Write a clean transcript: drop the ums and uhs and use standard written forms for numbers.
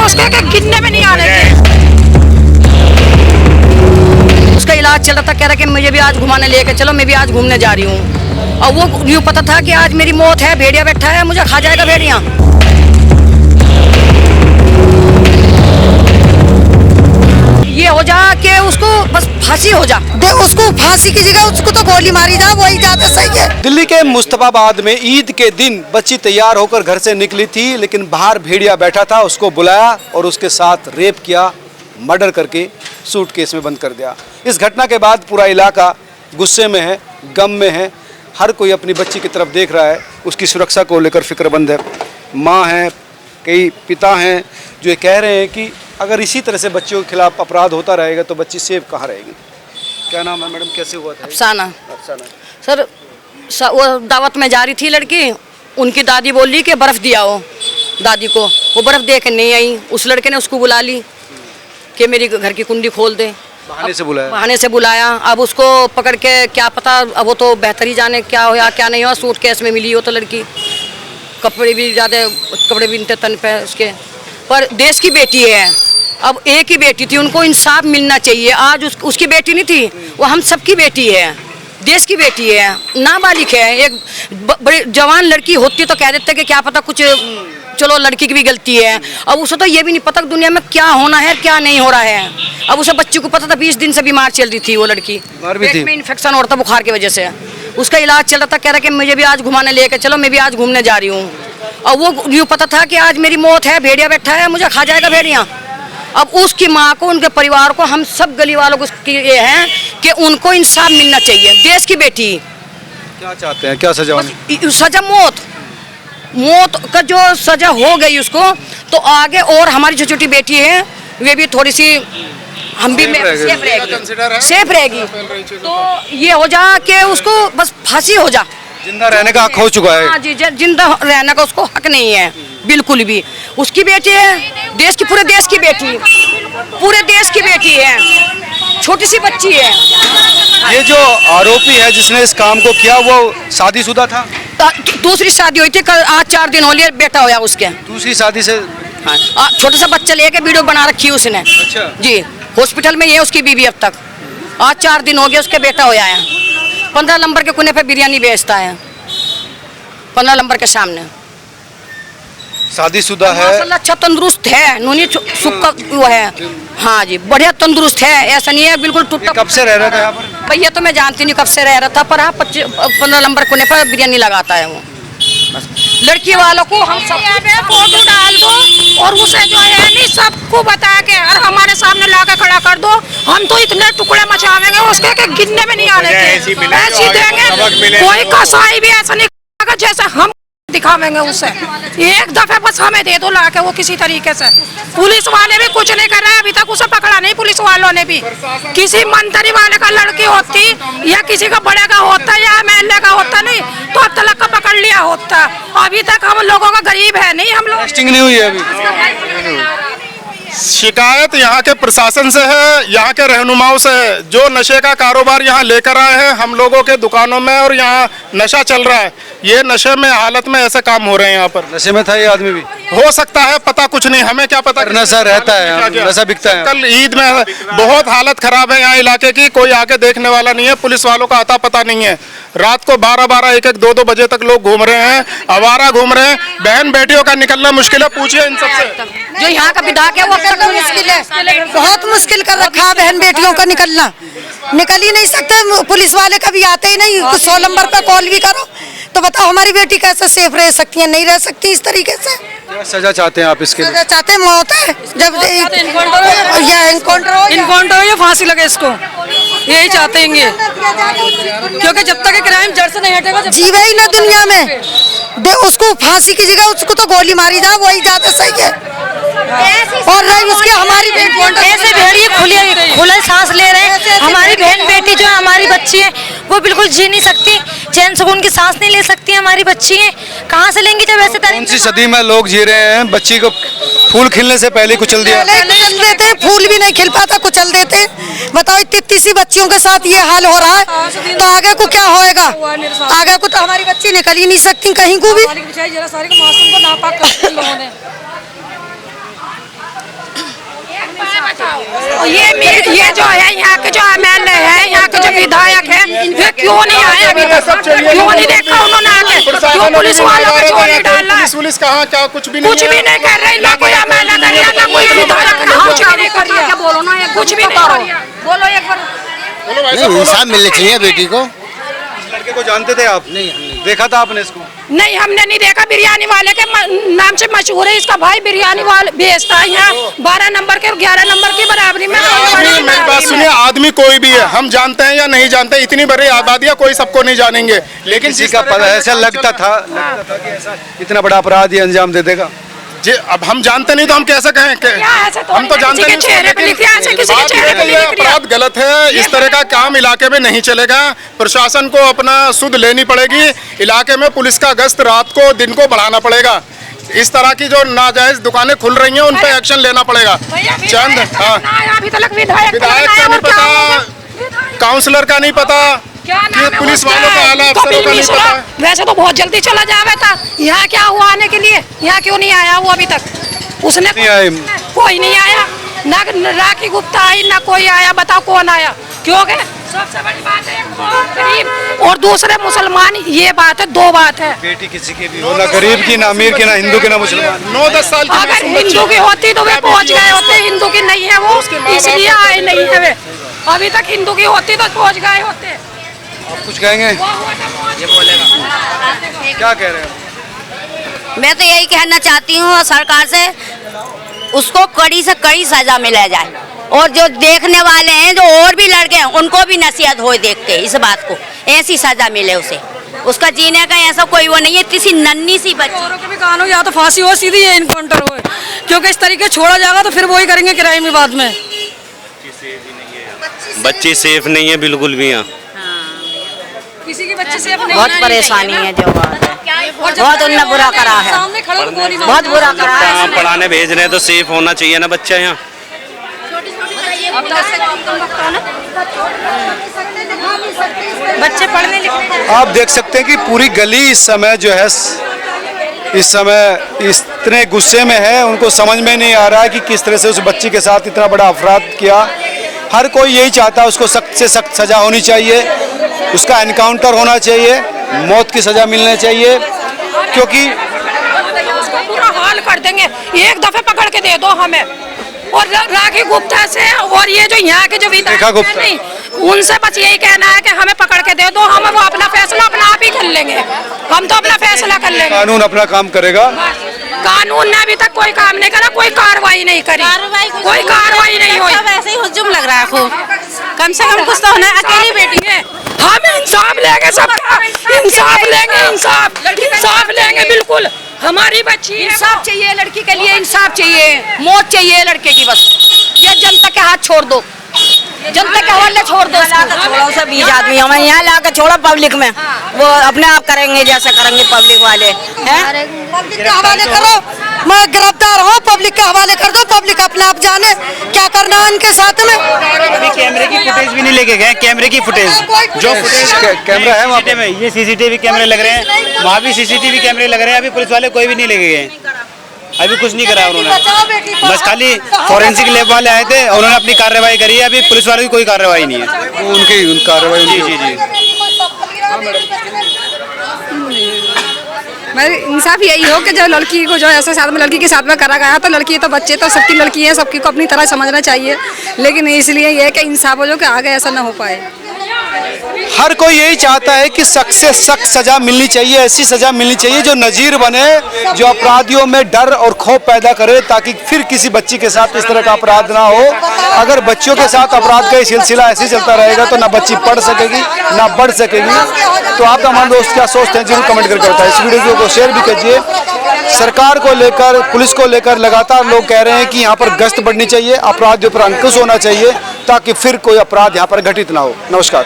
उसके गिनने में नहीं आने के। उसका इलाज चल रहा था, कह रहा कि मुझे भी आज घुमाने लेके चलो, मैं भी आज घूमने जा रही हूँ। और वो यूँ पता था कि आज मेरी मौत है, भेड़िया बैठा है, मुझे खा जाएगा भेड़िया। ये हो जा कि उसको बस फांसी हो जा, उसको फांसी की जगह उसको तो गोली मारी जा, वही ज्यादा सही है। दिल्ली के मुस्तफाबाद में ईद के दिन बच्ची तैयार होकर घर से निकली थी, लेकिन बाहर भेड़िया बैठा था, उसको बुलाया और उसके साथ रेप किया, मर्डर करके सूटकेस में बंद कर दिया। इस घटना के बाद पूरा इलाका गुस्से में है, गम में है, हर कोई अपनी बच्ची की तरफ देख रहा है, उसकी सुरक्षा को लेकर फिक्रमंद है। माँ हैं, कई पिता हैं जो ये कह रहे हैं कि अगर इसी तरह से बच्चों के खिलाफ अपराध होता रहेगा तो बच्ची सेफ कहाँ रहेगी। क्या नाम है मैडम, कैसे हुआ था? अफसाना। अफसाना सर वो दावत में जा रही थी लड़की, उनकी दादी बोल रही कि बर्फ़ दिया हो दादी को, वो बर्फ़ दे के नहीं आई। उस लड़के ने उसको बुला ली कि मेरी घर की कुंडी खोल दे, बहाने से बुलाया। अब उसको पकड़ के क्या पता, अब वो तो बेहतर ही जाने क्या हो या क्या नहीं हो। सूटकेस में मिली हो तो लड़की, कपड़े भी ज़्यादा, कपड़े भी इनते तन पे उसके। पर देश की बेटी है, अब एक ही बेटी थी, उनको इंसाफ मिलना चाहिए। आज उसकी बेटी नहीं थी, वो हम सबकी बेटी है, देश की बेटी है, नाबालिग है। एक बड़ी जवान लड़की होती तो कह देते कि क्या पता कुछ, चलो लड़की की भी गलती है। अब उसे तो ये भी नहीं पता दुनिया में क्या होना है क्या नहीं हो रहा है। अब उसे बच्ची को पता था 20 दिन से बीमार चल रही थी वो लड़की, पेट में इन्फेक्शन हो रहा था बुखार की वजह से। उसका इलाज चल रहा था, कह रहा कि मुझे भी आज घुमाने लेके चलो, मैं भी आज घूमने जा रही हूँ। और वो यूँ पता था कि आज मेरी मौत है, भेड़िया बैठा है, मुझे खा जाएगा भेड़िया। अब उसकी माँ को, उनके परिवार को, हम सब गली वालों को ये है कि उनको इंसाफ मिलना चाहिए। देश की बेटी क्या चाहते हैं, क्या सजा? सजा मौत का जो सजा हो गई उसको, तो आगे और हमारी जो छोटी बेटी है वे भी थोड़ी सी, हम भी सेफ रहेगी। तो ये हो जा कि उसको बस फांसी हो जा, जिंदा रहने का हक हो चुका है। हाँ जी, जिंदा रहने का उसको हक नहीं है बिल्कुल भी। उसकी बेटी है, देश की, पूरे देश की बेटी, पूरे देश की बेटी है, छोटी सी बच्ची है। ये जो आरोपी है जिसने इस काम को किया वो शादीशुदा था? दूसरी शादी हुई थी, कल आज 4 दिन हो लिए, बेटा होया उसके। दूसरी शादी से? हाँ, छोटा सा बच्चा लेके वीडियो बना रखी है उसने। अच्छा जी, हॉस्पिटल में ये उसकी बीवी अब तक। आज 4 दिन हो गए उसके बेटा होया है। 15 नंबर के कोने पे बिरयानी बेचता है, 15 नंबर के सामने। शादीशुदा है, माशाल्लाह अच्छा तंदुरुस्त है, नूनी सुक्का वो है। हाँ जी, बढ़िया तंदुरुस्त है, ऐसा नहीं है बिल्कुल टूटा। कब से रह रहा था यहाँ पर? भैया तो मैं जानती नहीं कब से रह रहा था, पर हाँ 15 नंबर कोने पर बिरयानी लगाता है वो। लड़की वालों को हम सब फोटो डाल दो और उसे जो है नहीं सबको बता के और हमारे सामने ला के खड़ा कर दो, हम तो इतने टुकड़े मचावेंगे उसके कि गिनने में नहीं आने के। ऐसी देंगे, कोई कसाई भी ऐसा नहीं करेगा जैसे हम दिखावेंगे उसे। एक दफे बस हमें दे दो लाके वो किसी तरीके से। पुलिस वाले भी कुछ नहीं कर रहे, अभी तक उसे पकड़ा नहीं पुलिस वालों ने भी। किसी मंत्री वाले का लड़की होती या किसी का बड़े का होता या एमएलए का होता नहीं तो अब तक का पकड़ लिया होता। अभी तक हम लोगों का गरीब है नहीं, हम लोग नहीं हुई है अभी। शिकायत यहाँ के प्रशासन से है, यहाँ के रहनुमाओं से है, जो नशे का कारोबार यहाँ लेकर आए हैं हम लोगों के दुकानों में और यहाँ नशा चल रहा है। ये नशे में हालत में ऐसे काम हो रहे हैं यहाँ पर। नशे में था ये आदमी भी? हो सकता है, पता कुछ नहीं, हमें क्या पता। नशा रहता है, नशा बिकता है। कल ईद में बहुत हालत खराब है यहाँ इलाके की, कोई आके देखने वाला नहीं है, पुलिस वालों का आता पता नहीं है। रात को 12-12, 1-1, 2-2 बजे तक लोग घूम रहे हैं, आवारा घूम रहे हैं। बहन बेटियों का निकलना मुश्किल है, पूछिए इन सबसे। जो यहाँ का विधायक है वो करना मुश्किल है, बहुत मुश्किल कर रखा है बहन बेटियों का निकलना। निकल ही नहीं सकते, पुलिस वाले कभी आते ही नहीं। 100 नंबर पर कॉल भी करो तो बताओ हमारी बेटी कैसे सेफ रह सकती है? नहीं रह सकती इस तरीके से। क्या सजा चाहते हैं आप इसके लिए? सजा चाहते हैं, मौत है, जब इनकाउंटर हो या फांसी लगे इसको, यही चाहते हैं। क्योंकि जब तक क्राइम जड़ से नहीं हटेगा जीवे ही ना दुनिया में, उसको फांसी की जगह उसको तो गोली मारी जा, वही ज्यादा सही है। और रही उसकी हमारी ऐसे भेड़िए खुले सांस ले रहे हैं। हमारी बहन बेटी जो हमारी बच्ची है वो बिल्कुल जी नहीं सकती, चैन सुकून की सांस नहीं ले सकती। हमारी बच्ची है, कहाँ से लेंगी जब ऐसे कौन सी सदी में लोग जी रहे हैं? बच्ची को फूल खिलने से पहले कुचल दिया। कुचल देते, फूल भी नहीं खिल पाता कुचल देते। बताओ इतनी सी बच्चियों के साथ ये हाल हो रहा है तो आगे को क्या होएगा? आगे को तो हमारी बच्ची निकल ही नहीं सकती कहीं को भी। ये जो है यहाँ के जो MLA है, यहाँ के जो विधायक है, ये क्यों नहीं आए अभी तक? क्यों नहीं देखा उन्होंने आके? क्यों पुलिस वालों को क्यों नहीं डाला? पुलिस कहाँ, क्या कुछ भी कुछ भी नहीं कर रही, ना कोई MLA कर रहा, ना कोई विधायक कुछ भी नहीं कर रहा। बोलो ना, कुछ भी नहीं कर रहा। बोलो एक बार। नहीं, इंसाफ मिलना चाहिए बेटी को। लड़के को जानते थे आप? नहीं, देखा था आपने इसको? नहीं, हमने नहीं देखा। बिरयानी वाले के नाम से मशहूर है, इसका भाई बिरयानी वाले बेचता है यहाँ 12 नंबर के और 11 नंबर की बराबरी में। मेरी बात सुनिए, आदमी कोई भी है, हम जानते हैं या नहीं जानते, इतनी बड़ी आबादी है, कोई सबको नहीं जानेंगे, लेकिन किसी का पता ऐसा लगता था कि ऐसा इतना बड़ा अपराध ये अंजाम दे देगा। जी, अब हम जानते नहीं तो हम कैसे कहें कि हम तो जानते नहीं। अपराध गलत है, इस तरह का काम इलाके में नहीं चलेगा। प्रशासन को अपना सुध लेनी पड़ेगी। इलाके में पुलिस का गश्त रात को दिन को बढ़ाना पड़ेगा। इस तरह की जो नाजायज दुकानें खुल रही हैं उन पर एक्शन लेना पड़ेगा। चंद विधायक का नहीं पता, काउंसलर का नहीं पता, कि पुलिस वालों का आला अफसरों का नहीं पता। वैसे तो बहुत जल्दी चला जावे था। यहाँ क्या हुआ आने के लिए? यहाँ क्यों नहीं आया वो अभी तक? उसने कोई नहीं आया, ना राखी गुप्ता आई, ना कोई आया। बताओ कौन आया? क्योंकि सबसे बड़ी बात है गरीब और दूसरे मुसलमान, ये बात है, दो बात है। बेटी किसी की भी हो, ना गरीब की, ना अमीर की, ना हिंदू की, ना मुसलमान। 9-10 साल की अगर हिंदू की होती तो वे पहुँच गए होते। हिंदू की नहीं है वो, इसलिए आए नहीं है वे। अभी तक हिंदू की होती तो पहुँच गए होते। आप कुछ कहेंगे? ये बोलेगा। क्या कह रहे हैं? मैं तो यही कहना चाहती हूँ सरकार से, उसको कड़ी से कड़ी सजा मिला जाए, और जो देखने वाले हैं, जो और भी लड़के हैं, उनको भी नसीहत हो देख के इस बात को, ऐसी सजा मिले उसे। उसका जीने का ऐसा कोई वो नहीं है। किसी नन्ही सी बच्ची औरों के भी कानून, या तो फांसी हो सीधी या इनकाउंटर हो, क्योंकि इस तरीके छोड़ा जाएगा तो फिर वही करेंगे क्राइम बाद में। बच्ची सेफ नहीं है बिल्कुल भी यहाँ। किसी की बच्चे से अपने बहुत परेशानी है, जो बात है बहुत उन्होंने बुरा करा है, बहुत बुरा करा है। पढ़ाने भेज रहे हैं तो सेफ होना चाहिए ना बच्चा यहाँ। बच्चे पढ़ने लिखने। आप देख सकते हैं कि पूरी गली इस समय जो है, इस समय इतने गुस्से में है, उनको समझ में नहीं आ रहा है कि किस तरह से उस बच्ची के साथ इतना बड़ा अपराध किया। हर कोई यही चाहता है उसको सख्त से सख्त सजा होनी चाहिए, उसका एनकाउंटर होना चाहिए, मौत की सजा मिलनी चाहिए, क्योंकि पूरा हाल कर देंगे। एक दफे पकड़ के दे दो हमें। और राखी गुप्ता से और ये जो यहाँ के जो विधायक नहीं, उनसे बस यही कहना है कि हमें पकड़ के दे दो, हम वो अपना फैसला अपना आप ही कर लेंगे। हम तो अपना फैसला कर लेंगे, कानून अपना काम करेगा। कानून ने अभी तक कोई काम नहीं करा, कोई कार्रवाई नहीं करी, कोई कार्रवाई नहीं हुई। वैसे ही हुजूम लग रहा है खूब। कम से कम कुछ तो होना है। अकेली बेटी है, हम इंसाफ लेंगे, सबका इंसाफ लेंगे, इंसाफ लेंगे बिल्कुल। हमारी बच्ची है, इंसाफ चाहिए लड़की के लिए, इंसाफ चाहिए, मौत चाहिए लड़के की। बस ये जनता के हाथ छोड़ दो, जनता के हवाले छोड़ दो। छोड़ो से 20 आदमी हमें यहाँ ला के छोड़ो पब्लिक में, वो अपने आप करेंगे जैसे करेंगे पब्लिक वाले हैं। पब्लिक के हवाले करो, मैं गिरफ्तार हूँ, पब्लिक के हवाले कर दो, पब्लिक अपने आप जाने क्या करना है उनके साथ में। अभी कैमरे की फुटेज भी नहीं लेके गए, कैमरे की फुटेज जो कैमरा है वहाँ पे, ये सीसीटीवी कैमरे लग रहे हैं, वहाँ भी सीसीटीवी कैमरे लग रहे हैं। अभी पुलिस वाले कोई भी नहीं लेके गए, अभी कुछ नहीं करा उन्होंने। बस खाली फॉरेंसिक लैब वाले आए थे, उन्होंने अपनी कार्रवाई करी है। अभी पुलिस वालों की कोई कार्रवाई नहीं है, उनकी कार्रवाई। जी जी जी। इंसाफ यही हो कि जो लड़की को जो ऐसे साथ में लड़की के साथ में करा गया, तो लड़की तो बच्चे तो सबकी लड़की है, सबकी को अपनी तरह समझना चाहिए। लेकिन इसलिए यह कि इंसाफ हो जो कि आगे ऐसा ना हो पाए। हर कोई यही चाहता है कि सख्त से सख्त सजा मिलनी चाहिए, ऐसी सजा मिलनी चाहिए जो नजीर बने, जो अपराधियों में डर और खौफ पैदा करे, ताकि फिर किसी बच्ची के साथ इस तरह का अपराध ना हो। अगर बच्चियों के साथ अपराध का सिलसिला ऐसे चलता रहेगा तो ना बच्ची पढ़ सकेगी, ना बढ़ सकेगी। तो आप तमाम दोस्त क्या सोचते हैं जरूर कमेंट करके बताएं। इस वीडियो को शेयर भी कीजिए। सरकार को लेकर, पुलिस को लेकर लगातार लोग कह रहे हैं कि यहाँ पर गश्त बढ़नी चाहिए, अपराधियों पर अंकुश होना चाहिए, ताकि फिर कोई अपराध यहाँ पर घटित ना हो। नमस्कार।